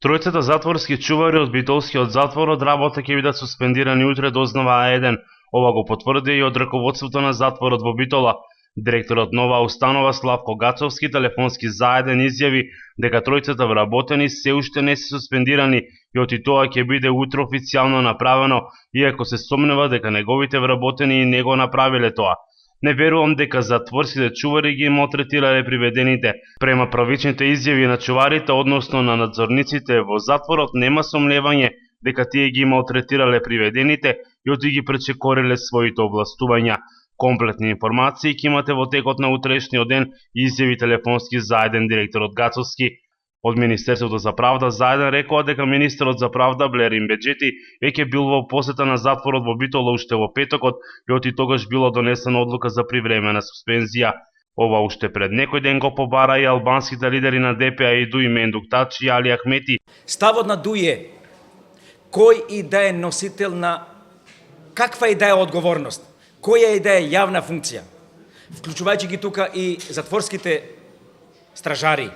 Тројцата затворски чувари од Битолскиот затвор од работа ќе бидат суспендирани утре, дознава А1. Ова го потврди и од раководството на затворот во Битола. Директорот на оваа установа Славко Гацовски телефонски за А1 изјави дека тројцата вработени се уште не се суспендирани и оти тоа ќе биде утре официјално направено, иако се сомнева дека неговите вработени и не го направиле тоа. Не верувам дека затворските чувари ги малтретирале приведените. Према правичните изјави на чуварите, односно на надзорниците во затворот, нема сомневање дека тие ги малтретирале приведените и оти ги пречекориле своите овластувања. Комплетни информации ќе имате во текот на утрешниот ден, изјави телефонски за А1 директорот Гацовски. Од Министерството за правда заеден рекоа дека министерот за правда Блерин Беџети веќе бил во посета на затворот во Битола уште во петокот и оти тогаш било донесена одлука за привремена суспензија. Ова уште пред некој ден го побара и албанските лидери на ДПА и ДУИ Мендук Тачи и Али Ахмети. Ставот на ДУИ е кој и да е носител на каква и да е одговорност, која и да е јавна функција, вклучувајќи ги тука и затворските стражари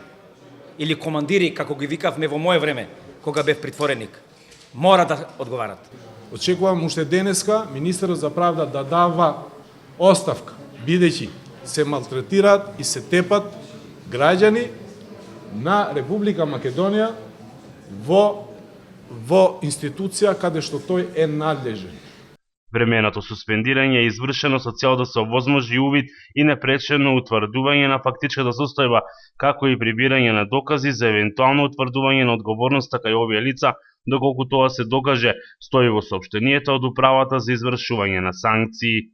или командири, како ги викавме во моје време, кога бев притвореник, мора да одговарат. Очекувам уште денеска министерот за правда да дава оставка, бидејќи се малтретираат и се тепат граѓани на Република Македонија во институција каде што тој е надлежен. Временото суспендирање е извршено со цел да се овозможи увид и непречено утврдување на фактичката состојба, како и прибирање на докази за евентуално утврдување на одговорноста кај овие лица, доколку тоа се докаже, стои во соопштенијето од управата за извршување на санкции.